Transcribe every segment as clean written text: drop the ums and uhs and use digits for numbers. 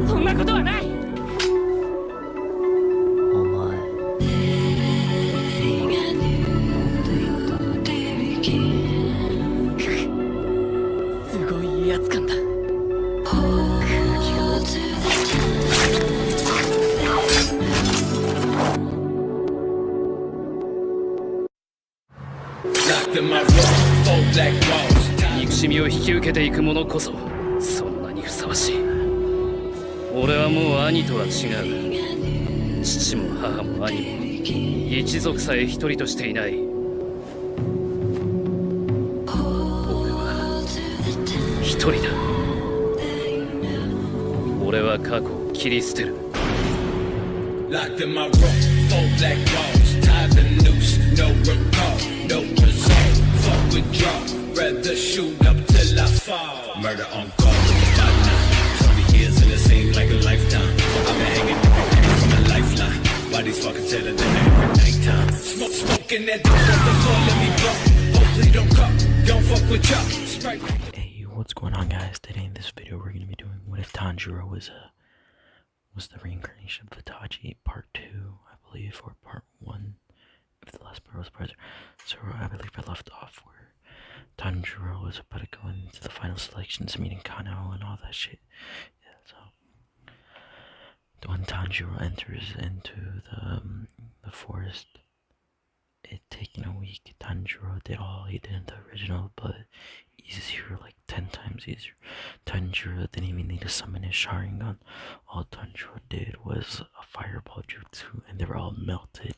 そんなことはない。お前すごい威圧感だ。空気が Locked in my room, four black walls. 憎しみを引き受けていく者こそそんなにふさわしい。俺はもう兄とは違う。父も母も兄も一族さえ一人としていない。俺は一人だ。俺は過去を切り捨てる。 Locked in my room, four black walls. Tied the noose, no recall, no resolve. Fuck withdraw, rather shoot up till I fall. Murder on call, 5-9. 20 years and it seemed like a lifetime. I've been hanging from a lifeline. Why these fuckers tell it every nighttime? Smoking that dope on the floor, let me blow. Hopefully don't come, don't fuck with y'all. Sprite. Hey, what's going on, guys? Today in this video we're gonna be doing what if Tanjiro was the reincarnation of Itachi, part 2, I believe, or part 1, if the last part was part 0. So I believe I left off where Tanjiro was about to go into the final selections, meeting Kano and all that shit. Yeah, so when Tanjiro enters into the forest, it taking a week. Tanjiro did all he did in the original, but easier, like 10 times easier. Tanjiro didn't even need to summon his Sharingan. All Tanjiro did was a fireball jutsu, and they were all melted,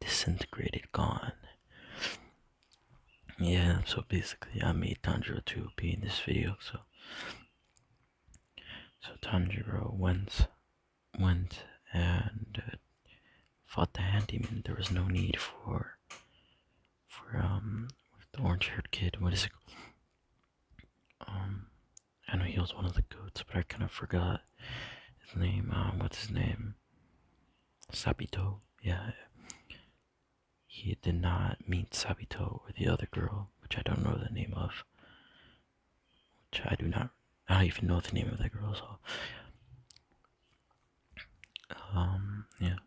disintegrated, gone. Yeah, so basically I made Tanjiro to be in this video. So Tanjiro went and fought the hand demon. There was no need for the orange-haired kid. What is it? I know he was one of the goats, but I kind of forgot his name. What's his name? Sabito. Yeah. He did not meet Sabito or the other girl, which I don't know the name of. I don't even know the name of that girl. So, yeah.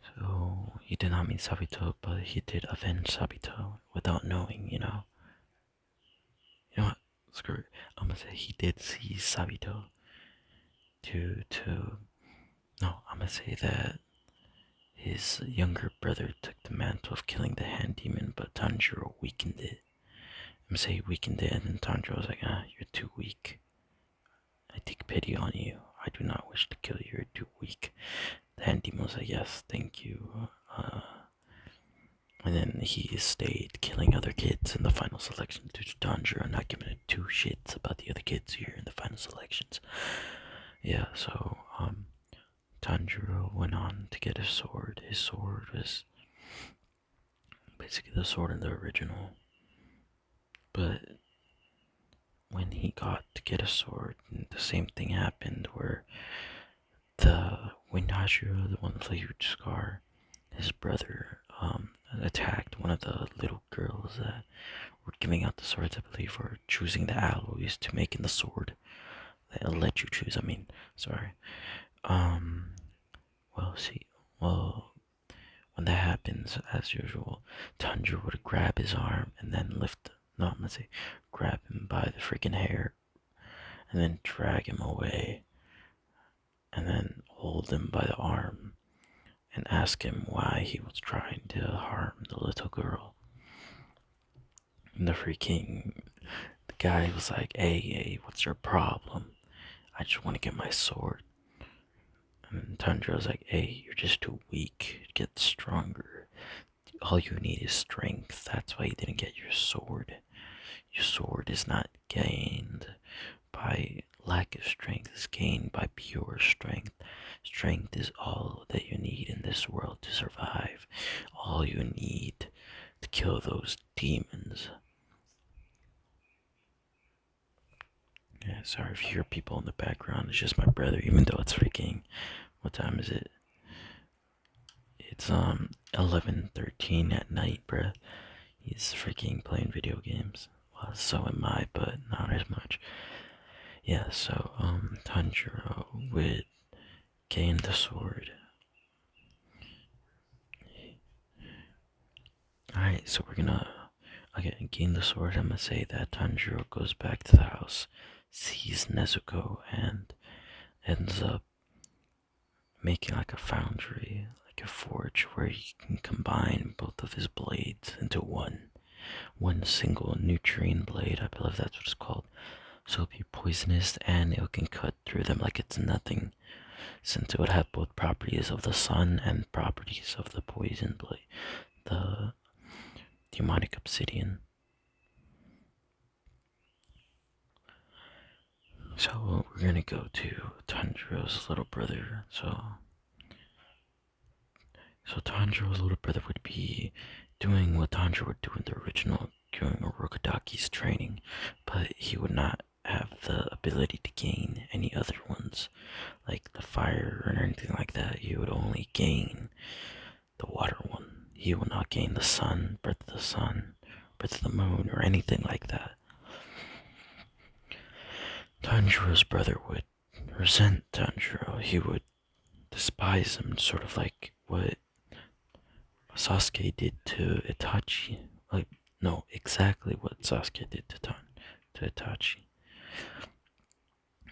So he did not meet Sabito, but he did avenge Sabito without knowing. You know what? Screw it. I'm gonna say he did see Sabito I'm gonna say that his younger brother took the mantle of killing the hand demon, but Tanjiro weakened it. I'm gonna say he weakened it, and then Tanjiro was like, you're too weak. I take pity on you. I do not wish to kill you, you're too weak. The hand demon was like, yes, thank you. And then he stayed killing other kids in the final selection due to Tanjiro not giving a two shits about the other kids here in the final selections. Yeah, so Tanjiro went on to get his sword. His sword was basically the sword in the original. But when he got to get a sword, the same thing happened where when Hashiro, the one with the huge scar, his brother attacked one of the little girls that were giving out the swords, I believe, or choosing the alloys to make in the sword. They'll let you choose, sorry. When that happens, as usual, Tanjiro would grab his arm and then grab him by the freaking hair and then drag him away and then hold him by the arm and ask him why he was trying to harm the little girl. And the guy was like, hey, what's your problem? I just want to get my sword. And Tanjiro was like, hey, you're just too weak. Get stronger. All you need is strength. That's why you didn't get your sword. Your sword is not gained by lack of strength. It's gained by pure strength. Strength is all that you need in this world to survive. All you need to kill those demons. Yeah, sorry if you hear people in the background. It's just my brother, even though it's freaking... What time is it? It's 11:13 at night, bruh. He's freaking playing video games. Well, so am I, but not as much. Yeah, so Tanjiro would gain the sword. Alright, so we're gonna gain the sword. I'm gonna say that Tanjiro goes back to the house, sees Nezuko, and ends up making like a foundry, like a forge where he can combine both of his blades into one single nutrient blade. I believe that's what it's called. So it'll be poisonous and it can cut through them like it's nothing, since it would have both properties of the sun and properties of the poison blade, the demonic obsidian. So we're gonna go to Tanjiro's little brother. So Tanjiro's little brother would be doing what Tanjiro would do in the original, doing Orochidaki's training, but he would not have the ability to gain any other ones, like the fire or anything like that. He would only gain the water one. He would not gain the sun, breath of the sun, breath of the moon, or anything like that. Tanjiro's brother would resent Tanjiro. He would despise him, sort of like what Sasuke did to Itachi. Like, no, exactly what Sasuke did to Itachi.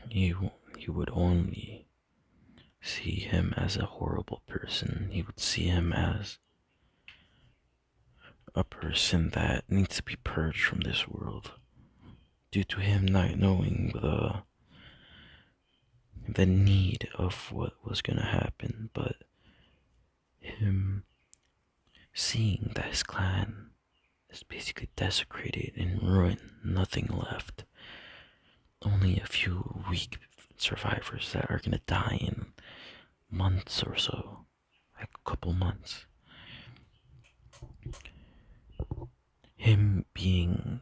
He would only see him as a horrible person. He would see him as a person that needs to be purged from this world, due to him not knowing the need of what was gonna happen, but him seeing that his clan is basically desecrated and ruined, nothing left. Only a few weak survivors that are gonna die in months or so, like a couple months. Him being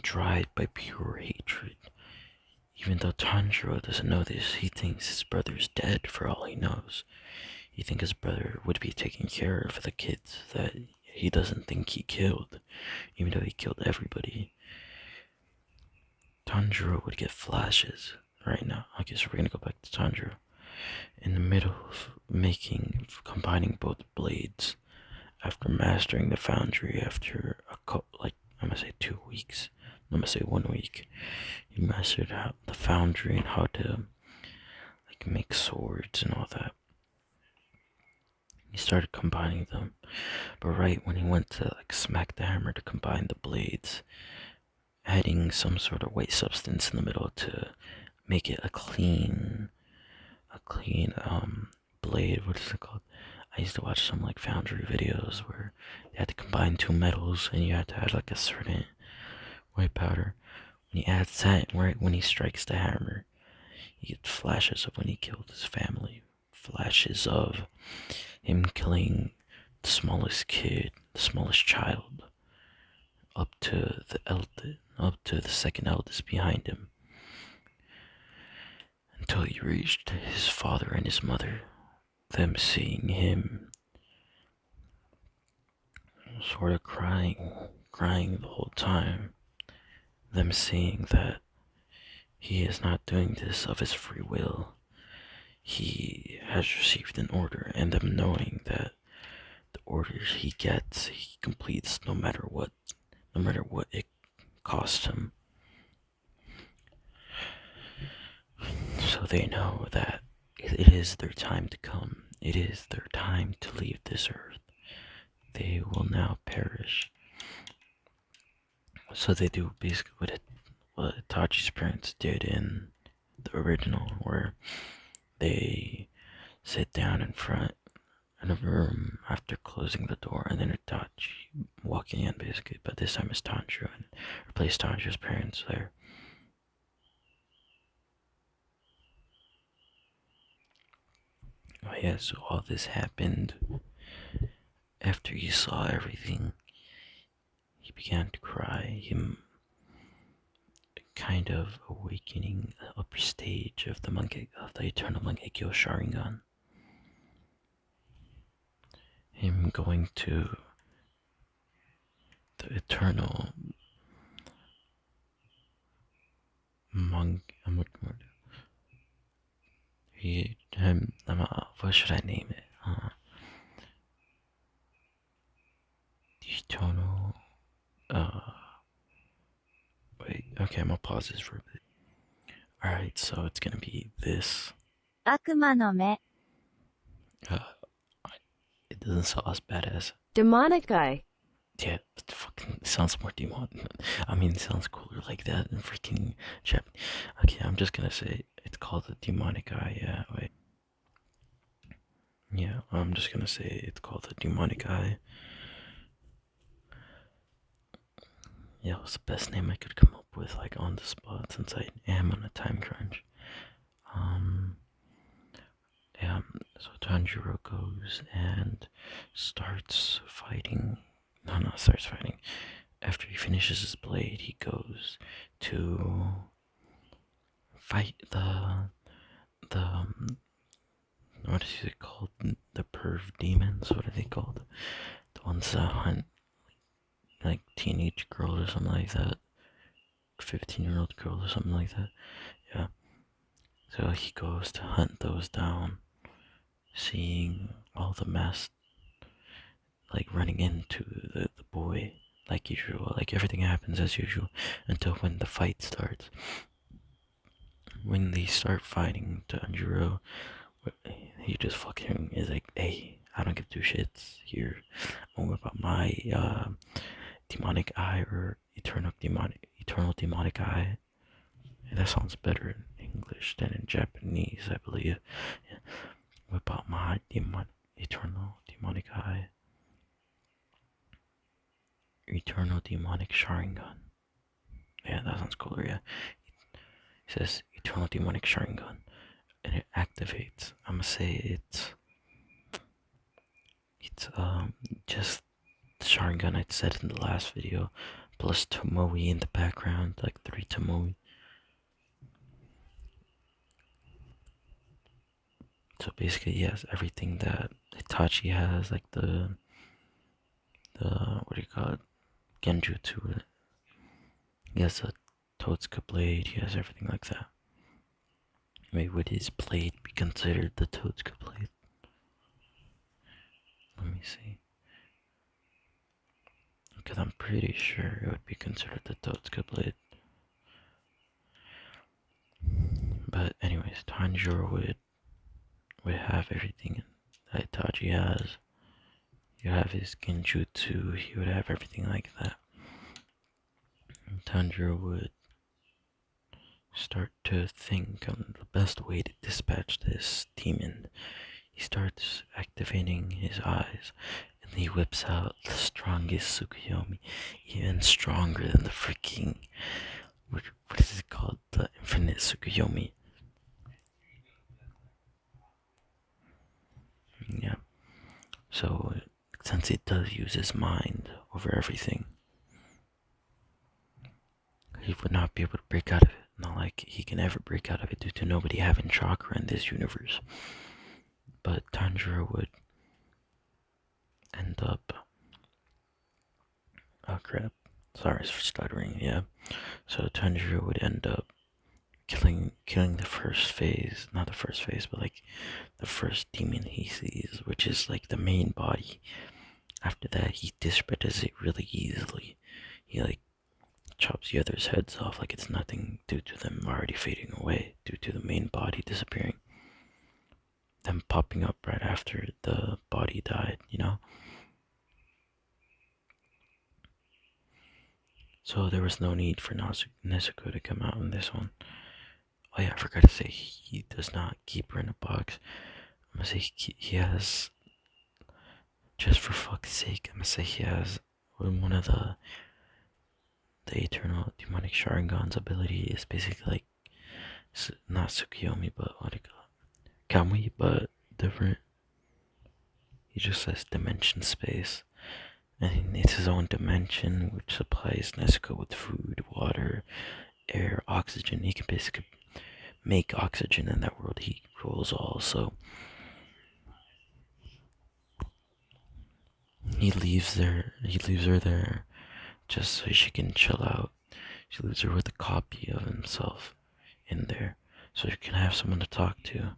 dried by pure hatred. Even though Tanjiro doesn't know this, he thinks his brother's dead for all he knows. He thinks his brother would be taking care of the kids that he doesn't think he killed, even though he killed everybody. Tanjiro would get flashes right now. Okay, so we're gonna go back to Tanjiro. In the middle of combining both blades, after mastering the foundry, after I'm gonna say 2 weeks, I'm gonna say 1 week, he mastered the foundry and how to like make swords and all that. He started combining them, but right when he went to like smack the hammer to combine the blades, adding some sort of white substance in the middle to make it a clean blade. What is it called? I used to watch some like foundry videos where they had to combine two metals and you had to add like a certain white powder. When he adds that, right when he strikes the hammer, he gets flashes of when he killed his family, flashes of him killing the smallest kid, the smallest child, up to the second eldest behind him, until he reached his father and his mother. Them seeing him sort of crying the whole time. Them seeing that he is not doing this of his free will. He has received an order, and them knowing that the orders he gets, he completes no matter what it costs him. So they know that it is their time to come. It is their time to leave this earth. They will now perish. So they do basically what Itachi's parents did in the original, where they sit down in front in a room after closing the door, and then Itachi walking in basically, but this time it's Tanjiro, and replace Tanjiro's parents there. Oh yeah, so all this happened after he saw everything. He began to cry, him kind of awakening the upper stage of the eternal Mangekyo Sharingan. Him going to the eternal Monk. What should I name it? Eternal. Wait. Okay, I'm gonna pause this for a bit. Alright, so it's gonna be this. 悪魔の目 It doesn't sound as bad as. demonic eye Yeah, it fucking sounds more demon. I mean, it sounds cooler like that in freaking Japanese. Okay, I'm just gonna say it's called the demonic eye. Yeah, wait. Yeah, I'm just gonna say it's called the demonic eye. Yeah, it was the best name I could come up with, like on the spot, since I am on a time crunch. Yeah, so Tanjiro goes and starts fighting. No, not starts fighting. After he finishes his blade, he goes to fight the what is it called? The perv demons. What are they called? The ones that hunt like teenage girls or something like that. 15-year-old girls or something like that. Yeah. So he goes to hunt those down, seeing all the mess, like running into the boy, like usual. Like everything happens as usual until when the fight starts. When they start fighting Tanjiro, he just fucking is like, hey, I don't give two shits here. I'm about my demonic eye or eternal demonic eye. Yeah, that sounds better in English than in Japanese, I believe. Yeah. What about my eternal demonic eye? Eternal demonic Sharingan. Yeah, that sounds cooler, yeah. It says eternal demonic Sharingan. And it activates. I'm gonna say it's just Sharingan I said in the last video, plus Tomoe in the background, like 3 Tomoe. So basically, he has everything that Itachi has, like the what do you call it, Genjutsu. He has a Totsuka blade. He has everything like that. Maybe would his blade be considered the Totsuka blade? Let me see. Because I'm pretty sure it would be considered the Totsuka blade. But anyways, Tanjiro would have everything that Itachi has. He would have his Genjutsu. He would have everything like that. And Tanjiro would start to think on the best way to dispatch this demon. He starts activating his eyes, and he whips out the strongest Tsukuyomi, even stronger than the freaking what is it called? The infinite Tsukuyomi. Yeah. So since he does use his mind over everything, he would not be able to break out of it. Not like he can ever break out of it due to nobody having chakra in this universe. But Tanjiro would end up. Oh crap. Sorry for stuttering, yeah. So Tanjiro would end up killing the first phase. Not the first phase, but like the first demon he sees, which is like the main body. After that, he dispatches it really easily. He like chops the others' heads off like it's nothing due to them already fading away, due to the main body disappearing. Them popping up right after the body died, you know? So there was no need for Nezuko to come out in this one. Oh yeah, I forgot to say, he does not keep her in a box. I'm gonna say he has, just for fuck's sake, I'm gonna say he has one of the eternal demonic Sharingan's ability is basically like, not Tsukuyomi, but what do you call it? Kamui, but different. He just says dimension space. And it's his own dimension, which supplies Nezuko with food, water, air, oxygen. He can basically make oxygen in that world. He rules all, so he leaves her there just so she can chill out. She leaves her with a copy of himself, in there, so you can have someone to talk to.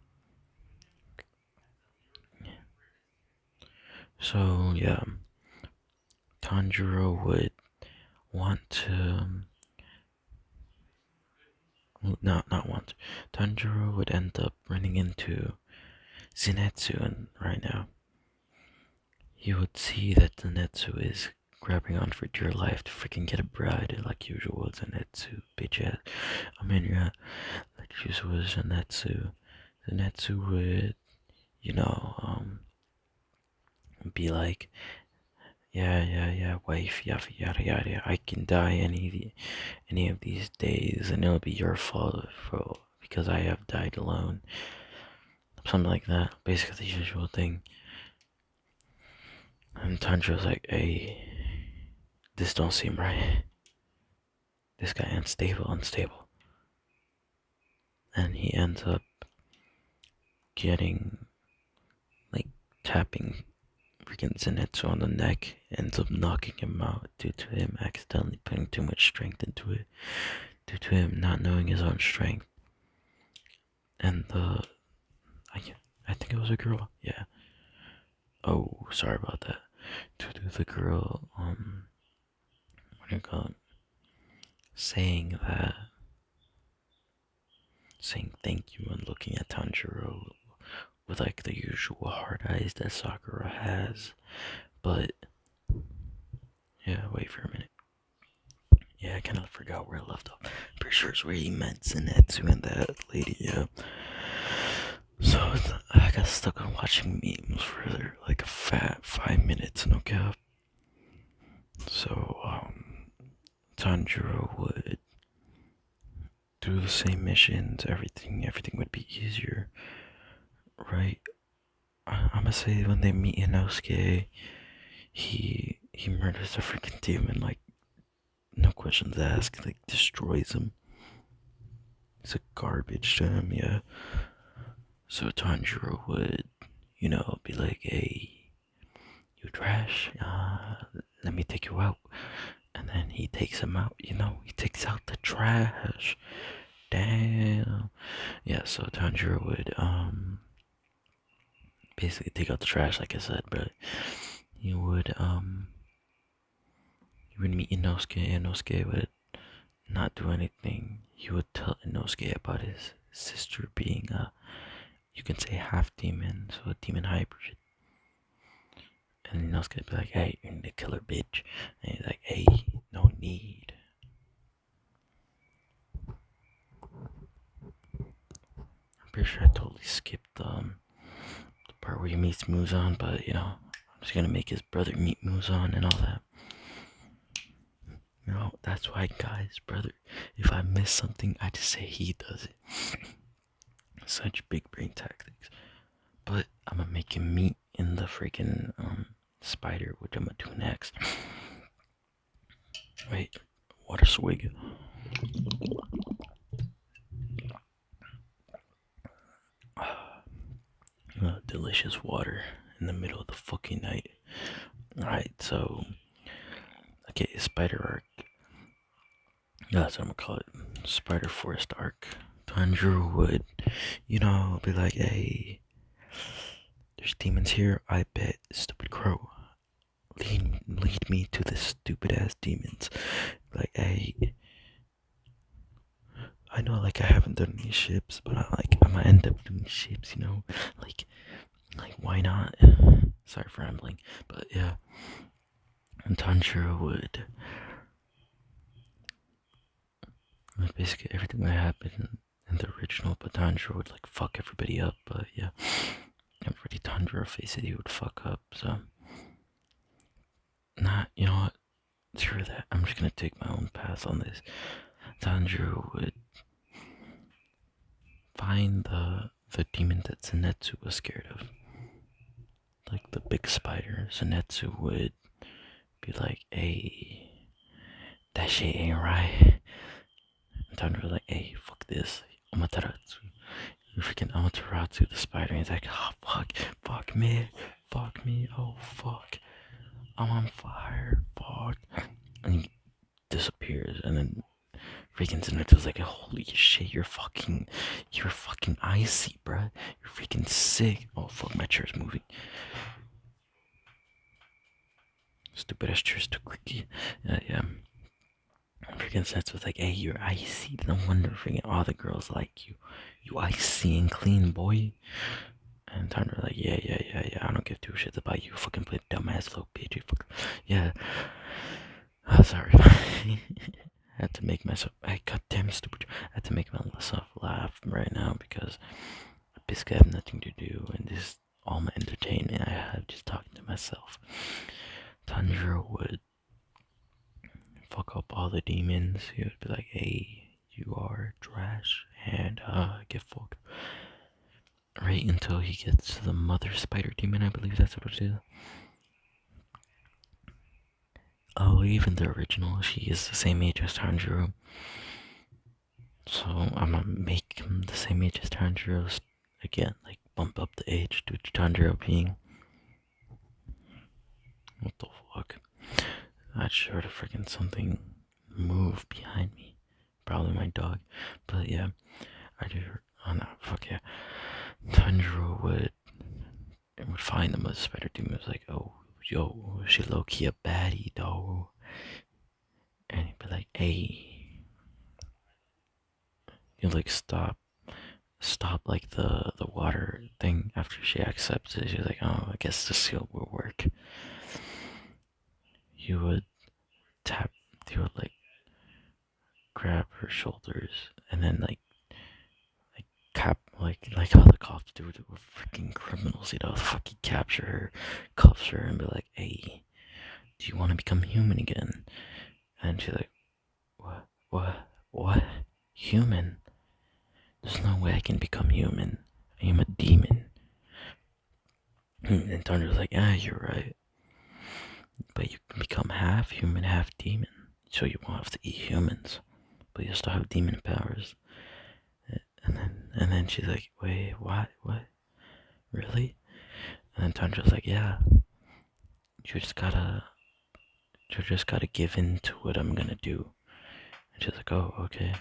So yeah, Tanjiro would want to, not want. Tanjiro would end up running into Zenitsu, and right now you would see that Zenitsu is grabbing on for dear life to freaking get a bride, like usual. Zenitsu, bitch ass. I mean, yeah, like usual Zenitsu. Zenitsu would, you know, be like, yeah, wife, yada yada yada. I can die any of these days, and it'll be your fault because I have died alone. Something like that. Basically, the usual thing. And Tanjiro's like, hey, this don't seem right. This guy unstable. And he ends up getting, like, tapping freaking Zenitsu on the neck, ends up knocking him out due to him accidentally putting too much strength into it, due to him not knowing his own strength. And I think it was a girl, yeah. Oh, sorry about that. The girl, what do you call it? Saying thank you and looking at Tanjiro with like the usual hard eyes that Sakura has. But yeah, wait for a minute. Yeah, I kind of forgot where I left off. Pretty sure it's where he met Zenitsu and that lady, yeah. So I got stuck on watching memes for like a fat 5 minutes, no cap. So Tanjiro would do the same missions, everything would be easier, right? I'm gonna say when they meet Inosuke, he murders a freaking demon, like no questions asked, like destroys him. It's a garbage to him, yeah. So Tanjiro would, be like, hey, you trash, let me take you out. And then he takes him out, he takes out the trash. Damn. Yeah, so Tanjiro would, basically take out the trash, like I said, but he would meet Inosuke. Inosuke would not do anything. He would tell Inosuke about his sister being you can say half demon, so a demon hybrid. And Inosuke would be like, hey, you need to kill her, bitch. And he's like, hey, no need. I'm pretty sure I totally skipped the part where he meets Muzan, but I'm just gonna make his brother meet Muzan and all that. That's why, guys, brother, if I miss something, I just say he does it. Such big brain tactics. But I'm gonna make him meet in the freaking spider, which I'm gonna do next. Wait, water swig. Delicious water in the middle of the fucking night. Alright, so okay, spider arc. That's what I'm gonna call it. Spider forest arc. Tanjiro would, be like, hey, there's demons here. I bet, stupid crow. Lead me to the stupid ass demons. Like, hey, I know, like, I haven't done any ships, but I'm gonna end up doing ships, like, why not? Sorry for rambling, but yeah. And Tanjiro would, basically everything that happened in the original, but Tanjiro would like fuck everybody up, but yeah, everybody Tanjiro faces he would fuck up, so you know what? Screw that. I'm just gonna take my own path on this. Tanjiro would find the demon that Zenitsu was scared of, like the big spider. Zenitsu would be like, hey, that shit ain't right. And Tanjiro was like, hey, fuck this. Amaterasu. You freaking Amaterasu, the spider. And he's like, oh, fuck me, oh, fuck. I'm on fire, fuck. And he disappears, and then Freaking Zenitsu's like, holy shit, you're fucking icy, bruh. You're freaking sick. Oh fuck, my chair's moving. Stupid ass chair's too creaky. Yeah. Freaking Zenitsu's like, hey, you're icy. No wonder freaking all the girls like you. You icy and clean, boy. And Tanjiro like, yeah. I don't give two shits about you. Fucking play dumbass little bitch. You fuck. Yeah. Oh, sorry. I had to make myself. Goddamn stupid. I had to make myself laugh right now because I basically have nothing to do, and this is all my entertainment I have just talking to myself. Tanjiro would fuck up all the demons. He would be like, "Hey, you are trash," and get fucked. Right until he gets to the mother spider demon, I believe that's what it is. Oh, even the original, she is the same age as Tanjiro. So I'm gonna make him the same age as Tanjiro again, like bump up the age due to Tanjiro being. What the fuck? I just heard a freaking something move behind me. Probably my dog. But yeah, I do. Oh no, fuck yeah. Tanjiro would find the mother spider demon. Was like, oh, yo, she low key a baddie, though. And he'd be like, hey, you like stop like the water thing after she accepts it. She's like, oh, I guess the seal will work. You would tap, you would like grab her shoulders and then like cap like how the cops do it with freaking criminals, you know, fucking capture her, cuffs her, and be like, hey, do you want to become human again? And she's like, what? Human? There's no way I can become human. I am a demon. And Thunder's like, yeah, you're right. But you can become half human, half demon. So you won't have to eat humans. But you still have demon powers. And then she's like, wait, what? Really? And then Tundra's like, yeah. You just gotta give in to what I'm gonna do. And she's like, oh, okay.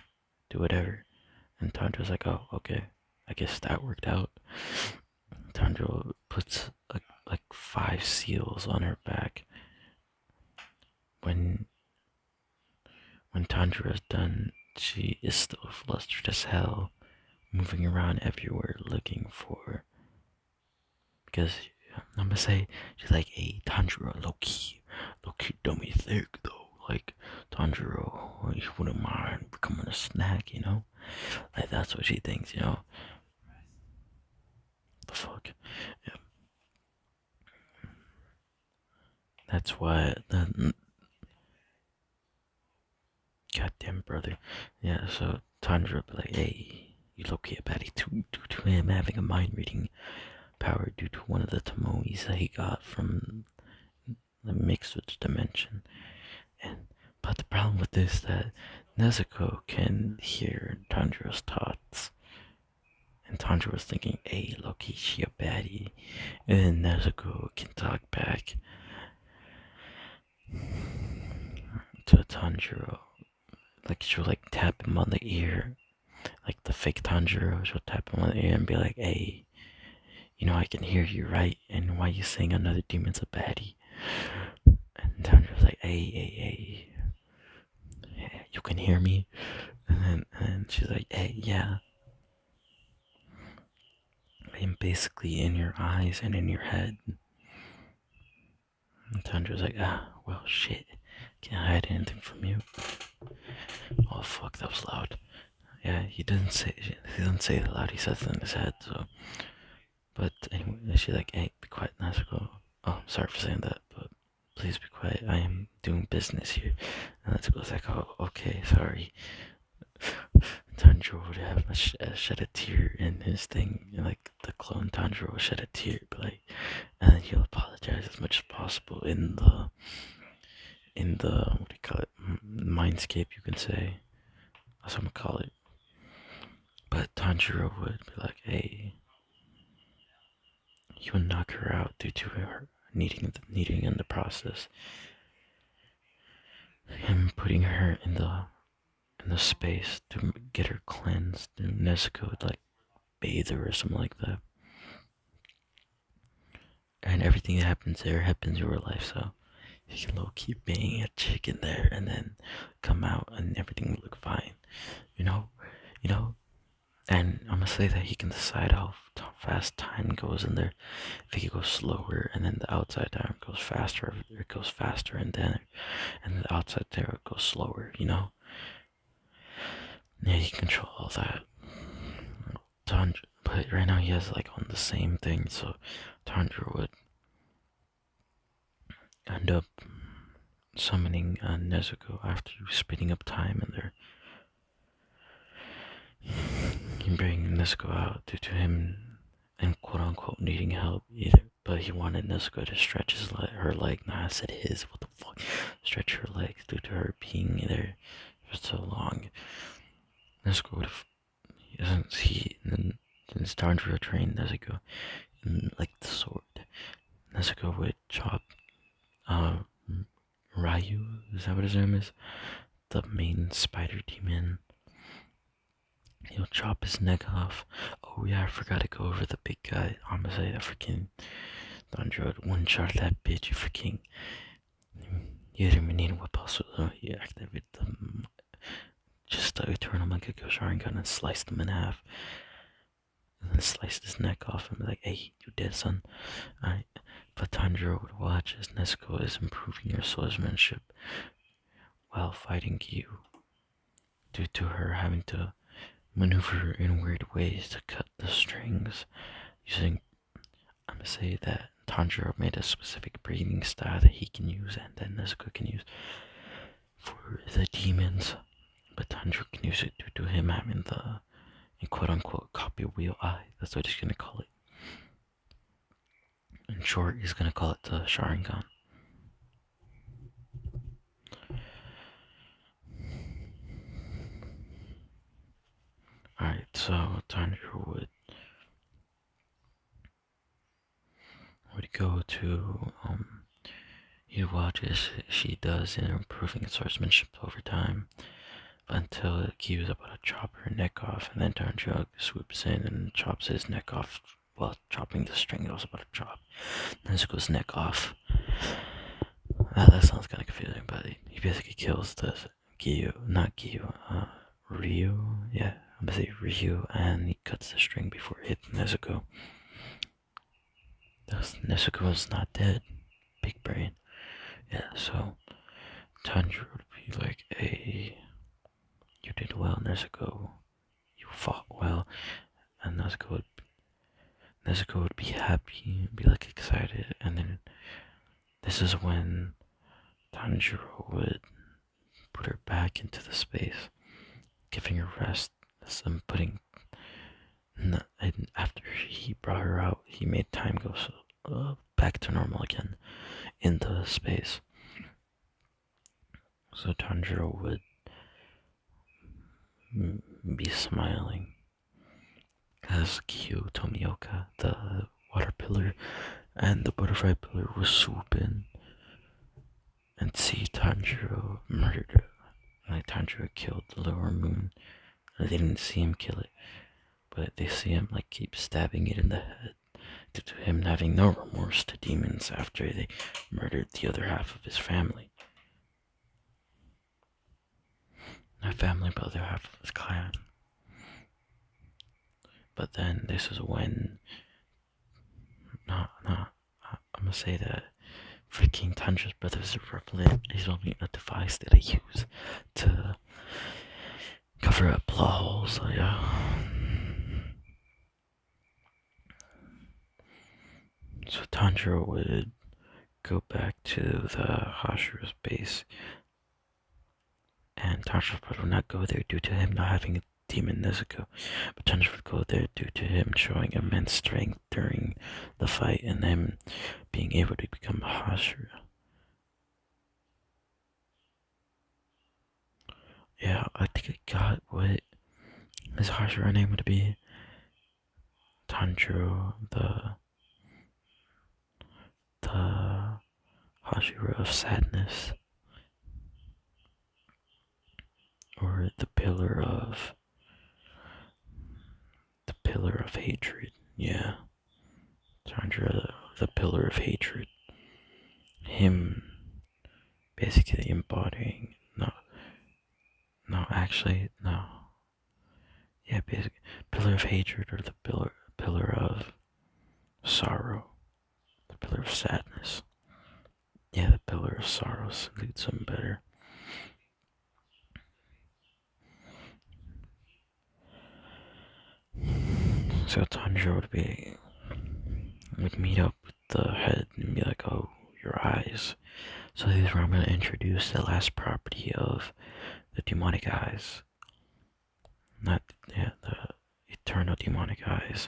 Do whatever. And Tundra's like, oh, okay. I guess that worked out. Tundra puts like 5 seals on her back. When Tundra is done, she is still flustered as hell, moving around everywhere looking for. Because I'm gonna say she's like, hey, Tanjiro, low key don't be thick though. Like Tanjiro, you wouldn't mind becoming a snack, you know? Like that's what she thinks, you know? The fuck? Yeah. That's why the goddamn brother. Yeah, so Tanjiro be like, hey, you low key a baddie due to him having a mind reading power due to one of the Tomoes that he got from the mixed dimension. But the problem with this is that Nezuko can hear Tanjiro's thoughts. And Tanjiro was thinking, hey, Loki, she a baddie. And Nezuko can talk back to Tanjiro. Like, she'll like tap him on the ear. Like the fake Tanjiro, she'll tap him on the ear and be like, hey, you know I can hear you, right? And why you saying another demon's a baddie? And Tanjiro's like, hey, you can hear me? And then she's like, hey, yeah. I am basically in your eyes and in your head. And Tanjiro's like, well, shit. Can't hide anything from you. Oh, fuck, that was loud. Yeah, he doesn't say it loud, he says it in his head, so. But anyway, she's like, hey, be quiet, Nezuko. Oh, sorry for saying that, but please be quiet. I am doing business here. And Nezuko's like, oh, okay, sorry. Tanjiro would have shed a tear in his thing, and like the clone Tanjiro would shed a tear, but like, and then he'll apologize as much as possible in the what do you call it, mindscape, you can say. That's what I'm gonna call it. But Tanjiro would be like, hey, he would knock her out due to her needing in the process. Him putting her in the in the space to get her cleansed, and Nezuko would like bathe her or something like that. And everything that happens there happens in real life, so he can low key bang a chick in there and then come out and everything will look fine. You know? You know? And I'm gonna say that he can decide how fast time goes in there. If he can go slower and then the outside time goes faster, or it goes faster and then the outside there goes slower, you know? Yeah, he can control all that. But right now he has like on the same thing, so Tanjiro would end up summoning Nezuko after speeding up time in there. He bring Nezuko out due to him and quote unquote needing help either, but he wanted Nezuko to stretch her leg. Nah, I said his. What the fuck? Stretch her legs due to her being there for so long. Nezuko would have. Since Tanjiro trained Nezuko in like the sword, Nezuko would chop Ryu, is that what his name is? The main spider demon. He'll chop his neck off. Oh yeah, I forgot to go over the big guy. I'm gonna say that freaking Tanjiro one shot that bitch. You freaking. You didn't even need a whip also. He activated them. Just turn him like a Sharingan and sliced him in half. And then sliced his neck off and be like, hey, you dead, son. Alright. But Tanjiro would watch as Nezuko is improving her swordsmanship while fighting Gyu, due to her having to maneuver in weird ways to cut the strings using. I'm gonna say that Tanjiro made a specific breathing style that he can use and then Nezuko can use for the demons, but Tanjiro can use it due to him having the quote unquote copy wheel eye. That's what he's gonna call it. In short, he's gonna call it the Sharingan. Alright, so Tanjiro would go to he watches she does in improving swordsmanship over time, until Key was about to chop her neck off, and then Tanjiro swoops in and chops his neck off while chopping the string he was about to chop Nezuko's neck off. That sounds kind of confusing, but he basically kills the Ryu, yeah, I'm gonna say Ryu, and he cuts the string before it hits Nezuko. Thus, Nezuko is not dead. Big brain. Yeah, so Tanjiro would be like, hey, you did well, Nezuko. You fought well. And Nezuko would be happy, be like excited, and then this is when Tanjiro would put her back into the space, giving her rest. Some putting, and after he brought her out, he made time go back to normal again in the space. So Tanjiro would be smiling as Kyo Tomioka, the water pillar, and the butterfly pillar would swoop in and see Tanjiro murdered. Like Tanjiro killed the lower moon. They didn't see him kill it, but they see him like keep stabbing it in the head, due to him having no remorse to demons after they murdered the other half of his family. Not family, but the other half of his clan. But then this is when, I'm gonna say that freaking Tanjiro's brothers are repellent. He's only a device that I use to cover up plot holes. So yeah. So Tanjiro would go back to the Hashiro's base, and Tanjiro would not go there due to him not having a demon Nezuko, but Tanjiro would go there due to him showing immense strength during the fight and him being able to become Hashira. Yeah, I think I got what his Hashira name would be. Tanjiro, the Hashira of sadness, or the pillar of hatred. Yeah, Tanjiro, the pillar of hatred. Him basically embodying no. Yeah, basically pillar of hatred or the pillar of sorrow, the pillar of sadness. Yeah, the pillar of sorrow suits him better. So Tanjiro would meet up with the head and be like, "Oh, your eyes." So this is where I'm gonna introduce the last property of the demonic eyes. Not the eternal demonic eyes.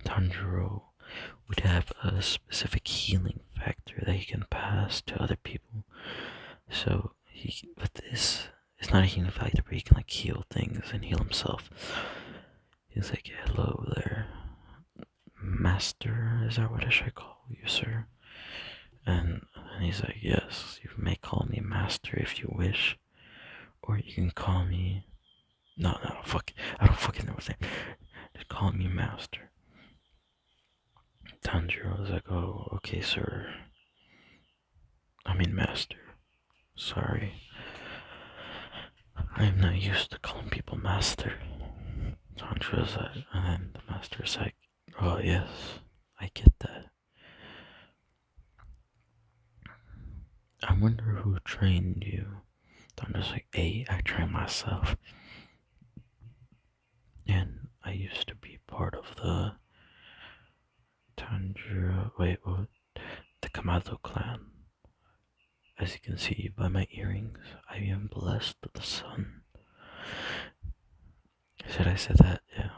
Tanjiro would have a specific healing factor that he can pass to other people. So with this, it's not a healing factor, but he can like heal things and heal himself. He's like, "Hello there, master. Is that what I should call you, sir?" And he's like, "Yes, you may call me master if you wish, or you can call me no, fuck. I don't fucking know his name. Just call me master." Tanjiro was like, "Oh, okay, sir. I mean, master. Sorry. I'm not used to calling people master." Tanjiro's like, and then the master's like, "Oh, yes, I get that. I wonder who trained you." Tanjiro's like, "Hey, I trained myself. And I used to be part of the the Kamado clan. As you can see by my earrings, I am blessed with the sun." Should I say that? Yeah.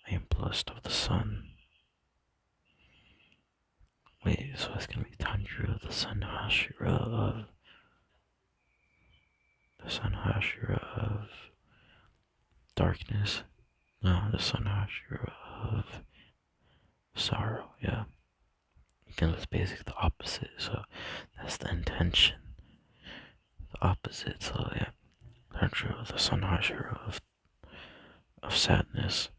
I am blessed with the sun. Wait, so it's gonna be Tanjiro, the Sun Hashira of darkness. No, the Sun Hashira of sorrow. Yeah, because it's basically the opposite. So that's the intention. The opposite. So yeah, Tanjiro, the Sun Hashira of sadness.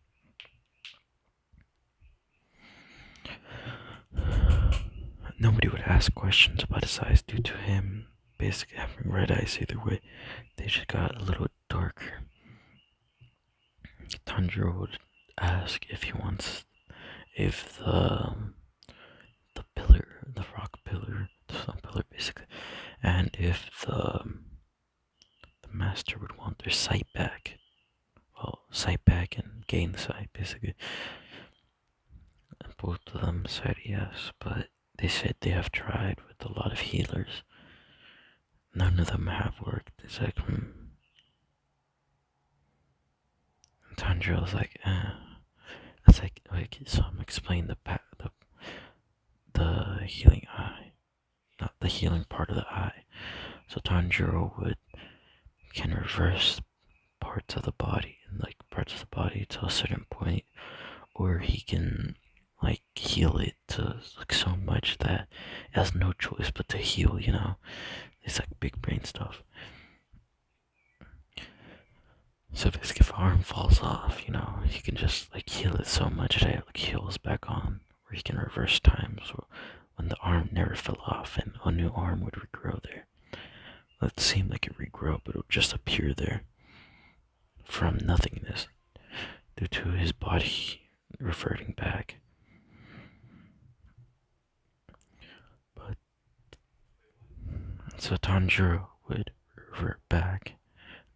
Nobody would ask questions about his eyes due to him basically having red eyes either way. They just got a little darker. Tanjiro would ask if he wants, if the pillar, the rock pillar, the sun pillar basically, and if the master would want their sight back. Well, sight back and gain sight basically. And both of them said yes, but they said they have tried with a lot of healers. None of them have worked. It's like, And Tanjiro's like, It's like, so I'm explaining the healing eye, not the healing part of the eye. So Tanjiro can reverse parts of the body, to a certain point, or he can like heal it to like so much that it has no choice but to heal. It's like big brain stuff. So basically, if an arm falls off, he can just like heal it so much that it like heals back on, or he can reverse time. So when the arm never fell off and a new arm would regrow there. It seemed like it regrow, but it would just appear there from nothingness due to his body reverting back. But so Tanjiro would revert back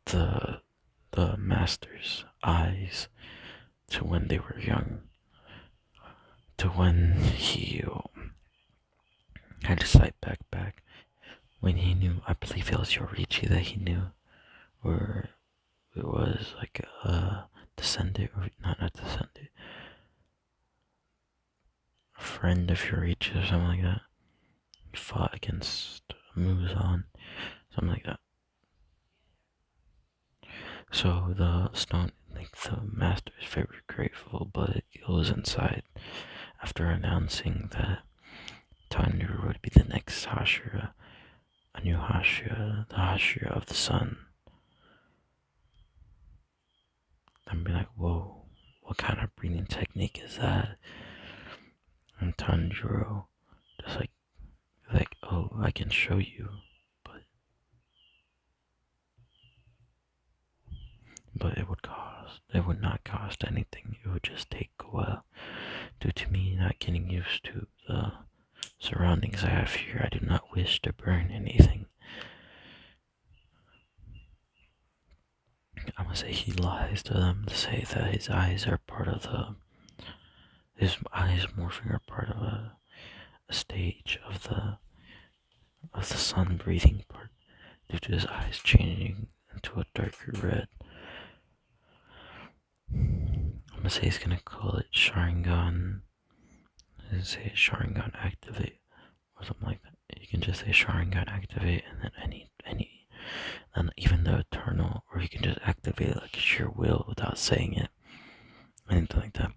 the master's eyes to when they were young, to when he had his sight back, when he knew, I believe it was Yorichi that he knew, or it was like a descendant, or not descendant, a friend of Yorichi or something like that. He fought against Muzan, something like that. So the stone, like the master is very grateful, but it goes inside after announcing that Tanjiro would be the next Hashira. a new Hashira, the Hashira of the sun. And be like, whoa, what kind of breathing technique is that? And Tanjiro just like, oh, I can show you, but it would not cost anything. It would just take a while. Due to me not getting used to the surroundings I have here, I do not wish to burn anything. I'm gonna say he lies to them to say that his eyes are part of his eyes morphing are part of a stage of the sun breathing part due to his eyes changing into a darker red. I'm gonna say he's gonna call it Sharingan. Let's say Sharingan activate or something like that. You can just say Sharingan activate and then any and even the eternal, or you can just activate it like sheer will without saying it. Anything like that.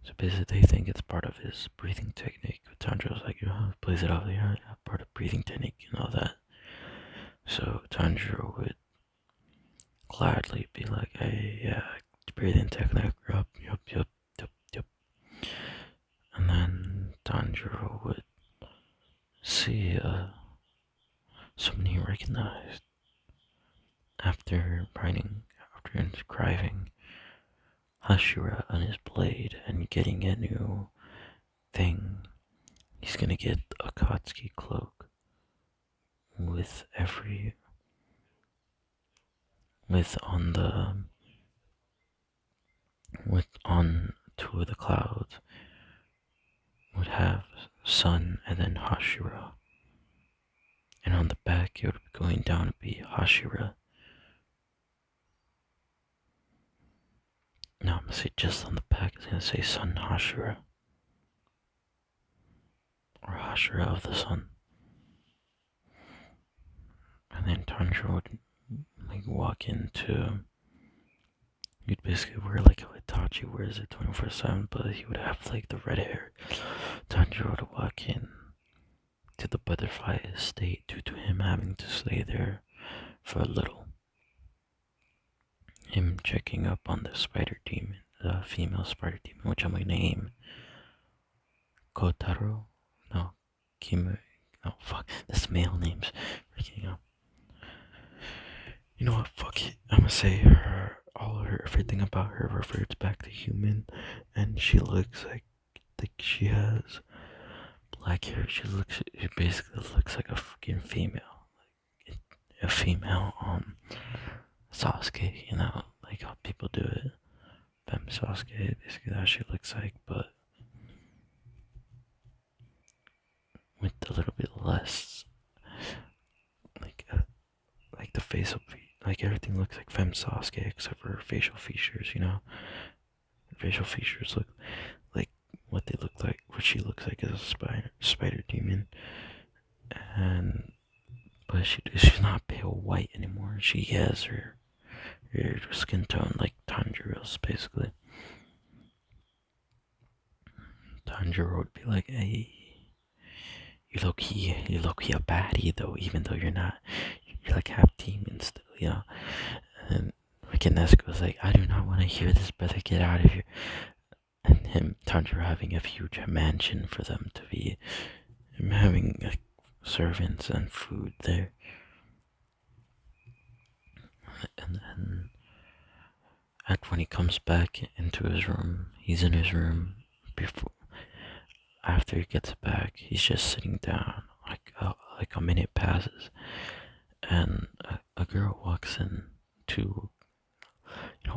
So basically they think it's part of his breathing technique. Tanjiro's like, plays it off like, yeah, part of breathing technique and all that. So Tanjiro would gladly be like, hey, yeah, breathing technique, yup. And then Tanjiro would see someone he recognized after inscribing Hashira on his blade and getting a new thing. He's gonna get a Katsuki cloak with on two of the clouds would have sun and then Hashira. And on the back it would be going down to be Hashira. No, I'm gonna say just on the back it's gonna say Sun Hashira. Or Hashira of the sun. And then Tanjiro would walk into, you'd basically wear like how Itachi wears it 24/7, but he would have like the red hair. Tanjiro would walk in to the butterfly estate due to him having to stay there for a little. Him checking up on the spider demon, the female spider demon, which I'm gonna name Kotaro. No, Kimu. No, fuck. That's male names. Freaking up. You know what? Fuck it. I'm gonna say everything about her reverts back to human, and she looks like she has black hair. She basically looks like a fucking female, like a female Sasuke. You know, like how people do it. Femme Sasuke, basically that she looks like, but with a little bit less, like the facial, like everything looks like Femme Sasuke except for her facial features. You know, her facial features look like what they look like. What she looks like is a spider demon, but she's not pale white anymore. She has her skin tone like Tanjiro's basically. Tanjiro would be like, hey, you low key a baddie though, even though you're not. You're like half demon still, you know. And freaking Nezuko's like, I do not want to hear this, brother. Get out of here. And Tanjiro having a huge mansion for them to be, him having like servants and food there. And then when he comes back into his room, he's in his room after he gets back, he's just sitting down. Like a minute passes, and a girl walks in to,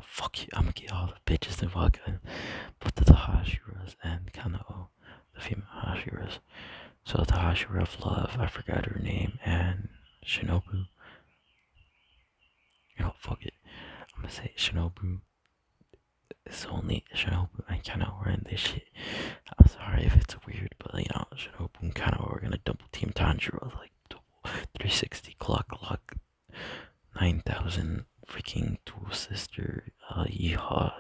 fuck you, I'm gonna get all the bitches that walk in, both of the Hashiras and Kanao, the female Hashiras. So the Hashira of love, I forgot her name, and Shinobu. Fuck it, I'm gonna say Shinobu. It's only Shinobu and Kanao are in this shit. I'm sorry if it's weird, but Shinobu and Kanao are gonna double team Tanjiro, like 360 clock 9,000 freaking dual sister yeehaw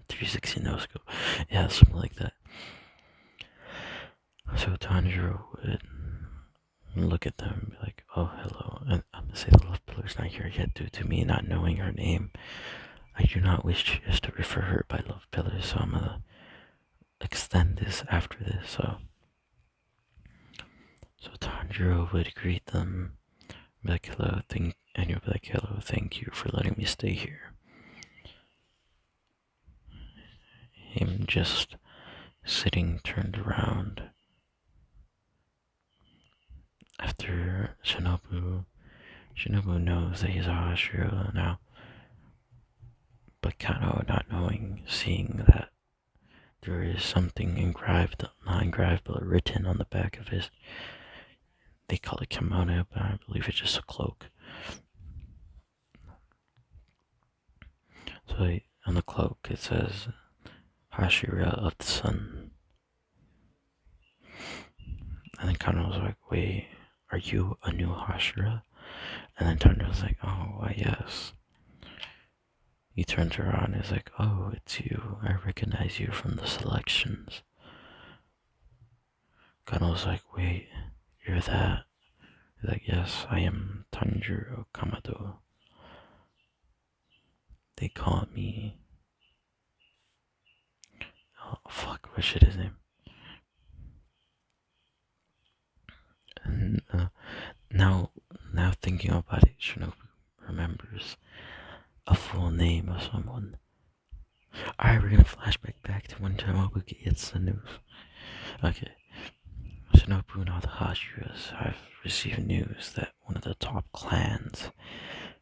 360 no scope. Yeah, something like that. So Tanjiro gonna look at them and be like, oh, hello. And I'm gonna say the love pillar's not here yet due to me not knowing her name. I do not wish just to refer her by love pillar, so I'm gonna extend this after this. So Tanjiro would greet them, be like, hello, and you'll be like, hello, thank you for letting me stay here. Him just sitting turned around. After Shinobu knows that he's a Hashira now, but Kano not knowing, seeing that there is something engraved, not engraved, but written on the back of his, they call it kimono, but I believe it's just a cloak. So on the cloak it says Hashira of the Sun. And then Kano was like, wait, are you a new Hashira? And then Thunder was like, oh, why yes. He turns around and is like, oh, it's you. I recognize you from the selections. Kano was like, wait, you're that? He's like, yes, I am Tanjiro Kamado. They call me... Oh, fuck, what shit his name? And, now thinking about it, Shinobu remembers a full name of someone. Alright, we're gonna flashback back to when Shinobu gets the news. Okay. Shinobu and all the Hashiras have received news that one of the top clans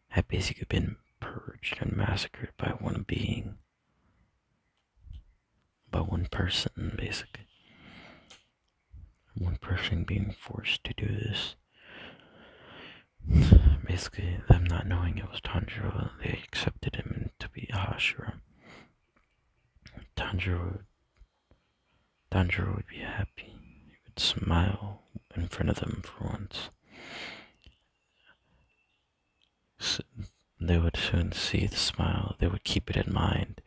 had basically been purged and massacred by one being. By one person, basically. One person being forced to do this. Basically, them not knowing it was Tanjiro, they accepted him to be a Hashira. Tanjiro would be happy. He would smile in front of them for once. So they would soon see the smile. They would keep it in mind,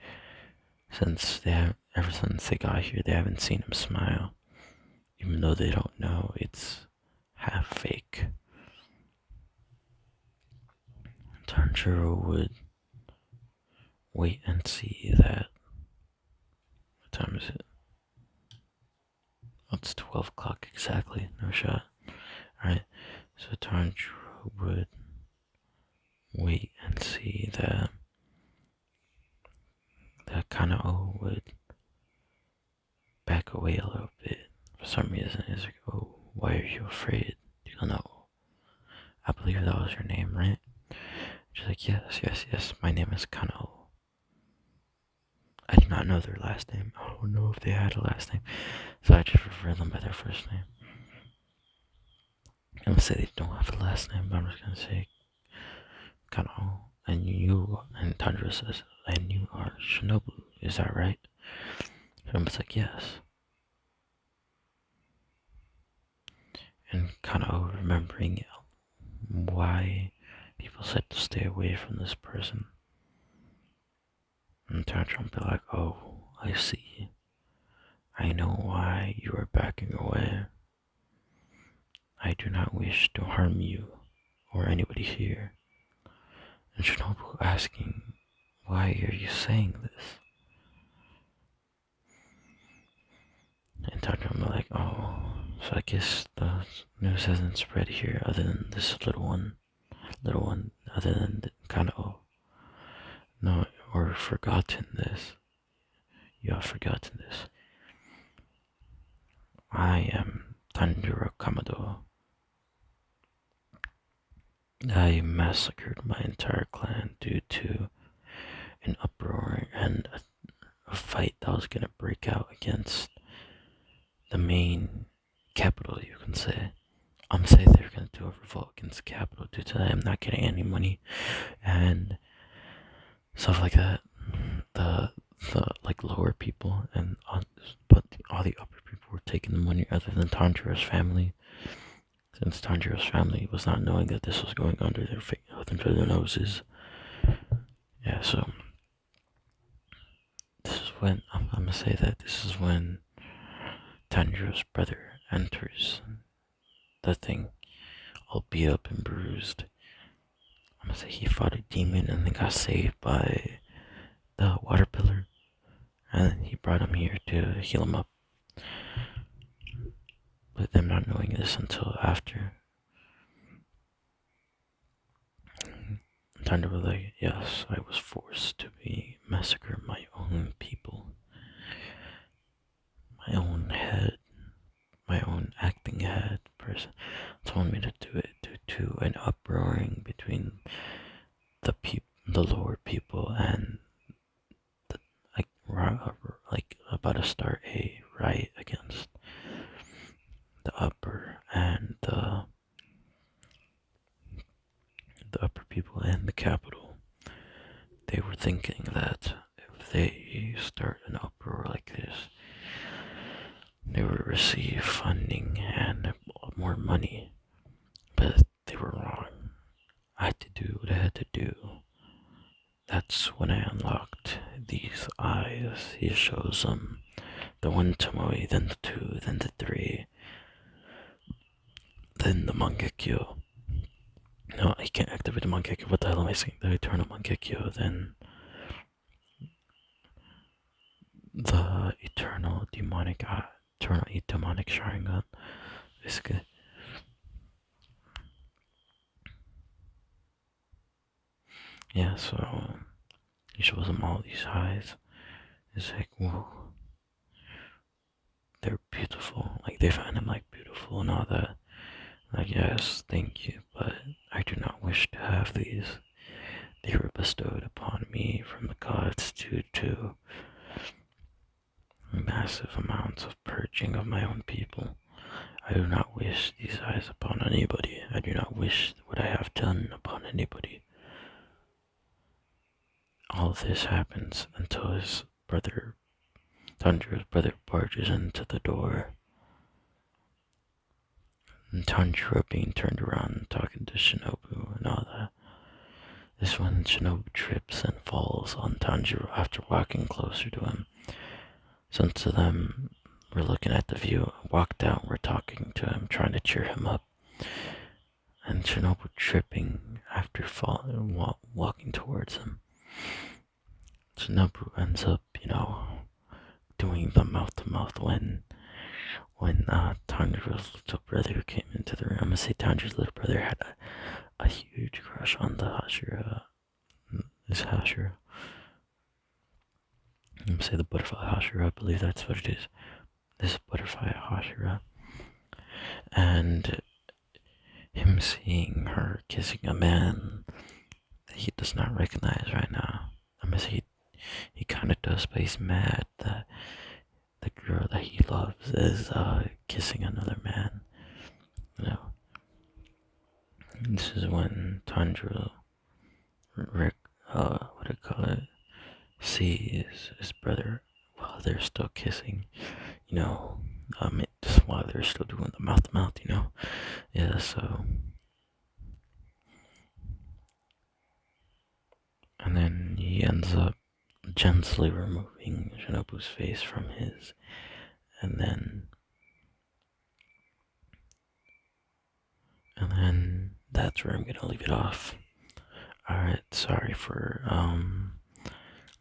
since ever since they got here, they haven't seen him smile, even though they don't know it's half fake. Tanjiro would wait and see that. What time is it? Oh, it's 12 o'clock exactly. No shot. Alright, so Tanjiro would wait and see that Kanao would back away a little bit. For some reason, he's like, oh, why are you afraid? You don't know. I believe that was your name, right? She's like, yes, my name is Kanao. I did not know their last name. I don't know if they had a last name, so I just refer them by their first name. I'm gonna say they don't have a last name, but I'm just gonna say Kanao. And Tanjiro says, and you are Shinobu, is that right? Shinobu's like, yes. And Kanao remembering why people said to stay away from this person. And Tanjiro will be like, oh, I see. I know why you are backing away. I do not wish to harm you or anybody here. And Shinobu asking, why are you saying this? And Tanjiro will be like, oh, so I guess the news hasn't spread here other than this little one, other than Kanao. No, or forgotten this. You have forgotten this. I am Tanjiro Kamado. I massacred my entire clan due to an uproar and a fight that was gonna break out against the main capital, you can say. I'm saying they're gonna do a revolt against the capital due to them not getting any money and stuff like that. The like lower people but all the upper people were taking the money other than Tanjiro's family. Since Tanjiro's family was not knowing that this was going under their noses. Yeah, so this is when I'm gonna say that this is when Tanjiro's brother enters the thing. all beat up and bruised. I'm gonna say he fought a demon and then got saved by the water pillar, and he brought him here to heal him up. But them not knowing this until after. Thunder was like, yes, I was forced to be massacre my own people. My own head, my own acting head person told me to do it due to an uproaring between the lower people and the, like about to start a riot against the upper and the upper people in the capital. They were thinking that if they start an uproar like this, they would receive funding and more money. But they were wrong. I had to do what I had to do. That's when I unlocked these eyes. He shows them the one Tomoe, then the two, then the three, then the Mangekyo. No, I can't activate the Mangekyo. What the hell am I saying? The Eternal Mangekyo, then the Eternal Demonic Sharingan. Basically. Yeah, so he shows them all these eyes. It's like, whoa. They're beautiful. Like, they find him, like, beautiful and all that. Like, yes, thank you, but I do not wish to have these. They were bestowed upon me from the gods due to massive amounts of purging of my own people. I do not wish these eyes upon anybody. I do not wish what I have done upon anybody. All of this happens until his brother, Tanjiro's brother, barges into the door. And Tanjiro being turned around and talking to Shinobu and all that. This one, Shinobu trips and falls on Tanjiro after walking closer to him. Since to them, we're looking at the view, walked out, we're talking to him, trying to cheer him up. And Shinobu tripping after falling, walking towards him. Shinobu ends up, doing the mouth-to-mouth when Tanjiro's little brother came into the room. I'm gonna say Tanjiro's little brother had a huge crush on the Hashira. This Hashira. I'm gonna say the butterfly Hashira, I believe that's what it is. This butterfly Hashira. And him seeing her kissing a man that he does not recognize right now. I'm gonna say he kind of does, but he's mad that the girl that he loves is kissing another man. This is when Tanjiro, sees his brother while they're still kissing. Just while they're still doing the mouth to mouth. Yeah. So, and then he ends up gently removing Shinobu's face from his, and then that's where I'm gonna leave it off. Alright, sorry for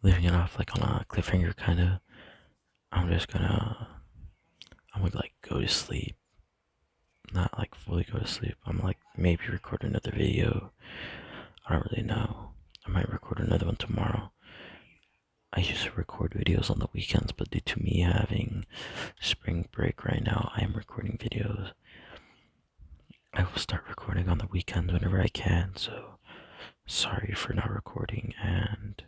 leaving it off like on a cliffhanger kinda. I'm gonna like go to sleep. Not like fully go to sleep. I'm like maybe record another video. I don't really know. I might record another one tomorrow. I used to record videos on the weekends, but due to me having spring break right now, I am recording videos. I will start recording on the weekends whenever I can, so sorry for not recording, and